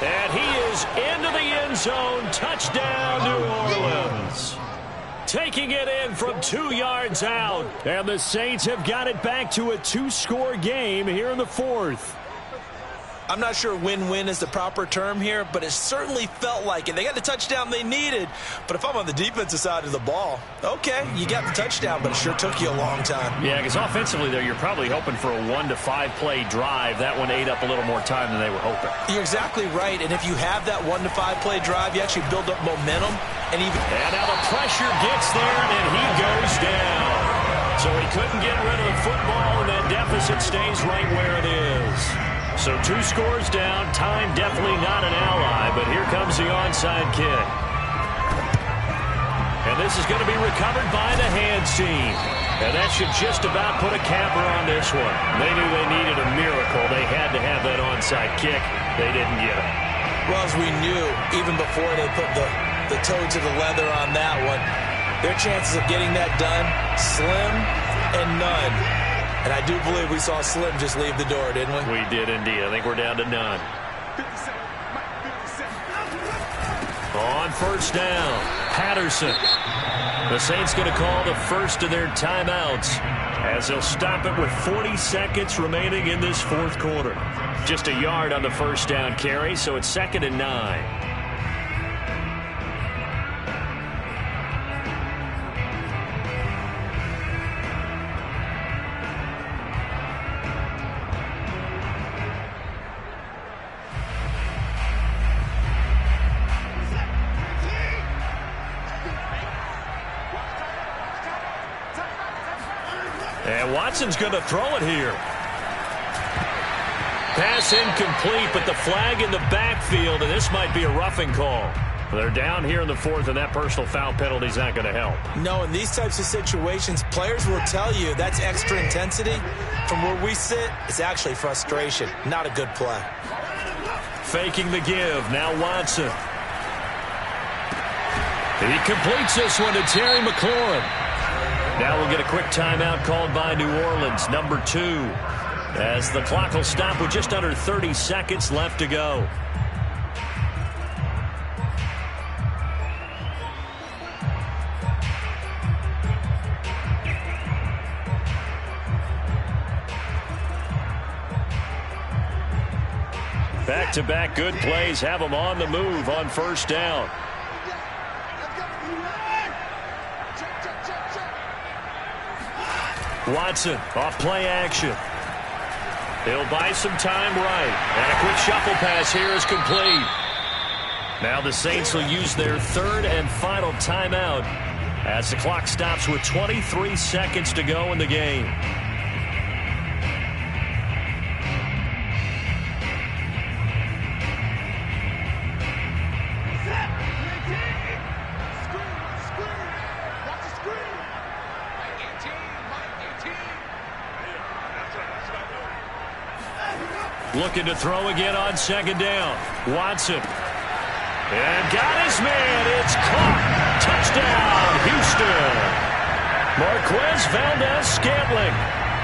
And he is into the end zone. Touchdown, New Orleans. Taking it in from 2 yards out. And the Saints have got it back to a 2-score game here in the fourth. I'm not sure win-win is the proper term here, but it certainly felt like it. They got the touchdown they needed, but if I'm on the defensive side of the ball, okay, you got the touchdown, but it sure took you a long time. Yeah, because offensively there, you're probably hoping for a 1 to 5 play drive. That one ate up a little more time than they were hoping. You're exactly right, and if you have that 1 to 5 play drive, you actually build up momentum. And now the pressure gets there, and he goes down. So he couldn't get rid of the football, and that deficit stays right where it is. So 2 scores down. Time definitely not an ally, but here comes the onside kick. And this is going to be recovered by the hands team. And that should just about put a capper on this one. They knew they needed a miracle. They had to have that onside kick. They didn't get it. Well, as we knew, even before they put the toe to the leather on that one, their chances of getting that done, slim and none. And I do believe we saw Slim just leave the door, didn't we? We did indeed. I think we're down to none. On first down, Patterson. The Saints going to call the first of their timeouts as they'll stop it with 40 seconds remaining in this fourth quarter. Just a yard on the first down carry, so it's 2nd and 9. And Watson's going to throw it here. Pass incomplete, but the flag in the backfield, and this might be a roughing call. They're down here in the fourth, and that personal foul penalty is not going to help. No, in these types of situations, players will tell you that's extra intensity. From where we sit, it's actually frustration. Not a good play. Faking the give. Now Watson. He completes this one to Terry McLaurin. Now we'll get a quick timeout called by New Orleans, number 2, as the clock will stop with just under 30 seconds left to go. Back-to-back good plays have them on the move on first down. Watson off play action. He'll buy some time right. And a quick shuffle pass here is complete. Now the Saints will use their 3rd and final timeout as the clock stops with 23 seconds to go in the game. Looking to throw again on 2nd down. Watson. And got his man. It's caught. Touchdown, Houston. Marquez Valdez-Scantling.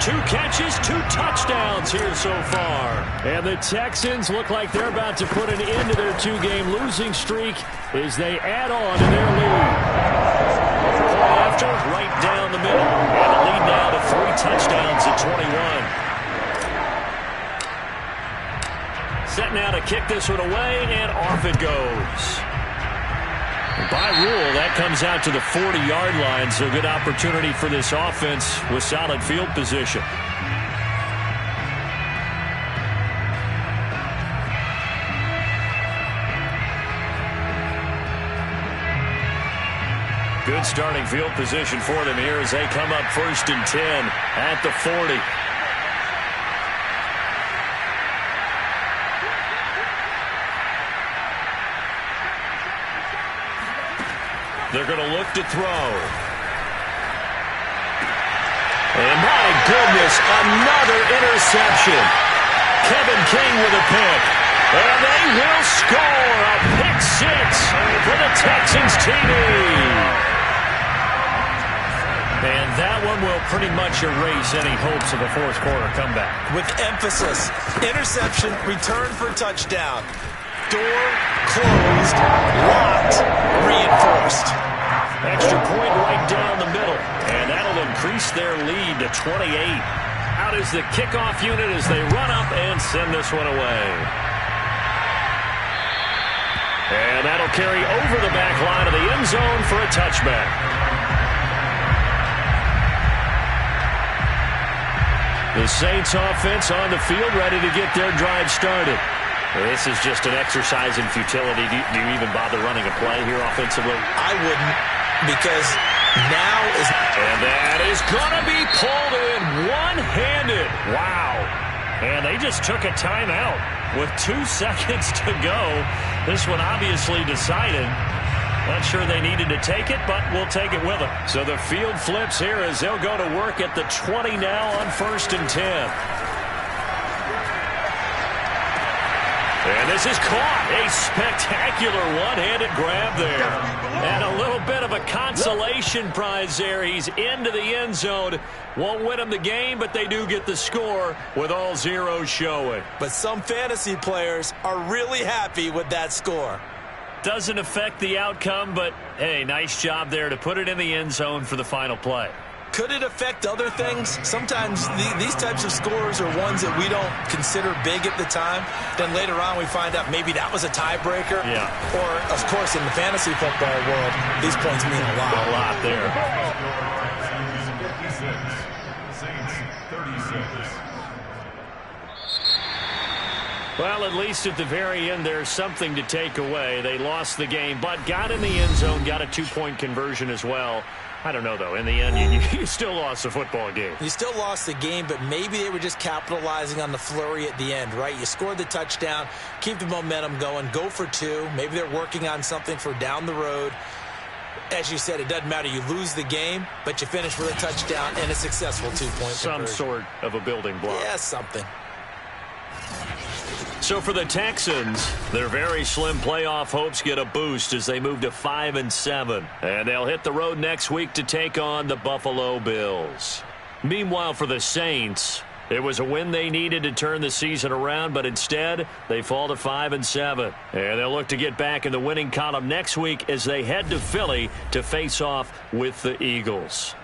2 catches, 2 touchdowns here so far. And the Texans look like they're about to put an end to their 2-game losing streak as they add on to their lead. After, right down the middle. And the lead now to 3 touchdowns at 21. Set now to kick this one away, and off it goes. By rule, that comes out to the 40-yard line, so good opportunity for this offense with solid field position. Good starting field position for them here as they come up 1st and 10 at the 40. They're going to look to throw. And my goodness, another interception. Kevin King with a pick. And they will score a pick 6 for the Texans TV. And that one will pretty much erase any hopes of a fourth quarter comeback. With emphasis, interception, return for a touchdown. Door closed, locked, reinforced. Extra point right down the middle, and that'll increase their lead to 28. Out is the kickoff unit as they run up and send this one away. And that'll carry over the back line of the end zone for a touchback. The Saints offense on the field ready to get their drive started. This is just an exercise in futility. Do you even bother running a play here offensively? I wouldn't, because now is... And that is going to be pulled in one-handed. Wow. And they just took a timeout with 2 seconds to go. This one obviously decided. Not sure they needed to take it, but we'll take it with them. So the field flips here as they'll go to work at the 20 now on 1st and 10. And this is caught. A spectacular one-handed grab there. And a little bit of a consolation prize there. He's into the end zone. Won't win them the game, but they do get the score with all zeros showing. But some fantasy players are really happy with that score. Doesn't affect the outcome, but, hey, nice job there to put it in the end zone for the final play. Could it affect other things? Sometimes these types of scores are ones that we don't consider big at the time. Then later on we find out maybe that was a tiebreaker. Yeah. Or, of course, in the fantasy football world, these points mean a lot. A lot there. Well, at least at the very end, there's something to take away. They lost the game, but got in the end zone, got a 2-point conversion as well. I don't know, though. In the end, you still lost the football game. You still lost the game, but maybe they were just capitalizing on the flurry at the end, right? You scored the touchdown, keep the momentum going, go for 2. Maybe they're working on something for down the road. As you said, it doesn't matter. You lose the game, but you finish with a touchdown and a successful 2-point Some conversion. sort of a building block. Yeah, something. So for the Texans, their very slim playoff hopes get a boost as they move to 5-7. And they'll hit the road next week to take on the Buffalo Bills. Meanwhile, for the Saints, it was a win they needed to turn the season around, but instead they fall to 5-7. And they'll look to get back in the winning column next week as they head to Philly to face off with the Eagles.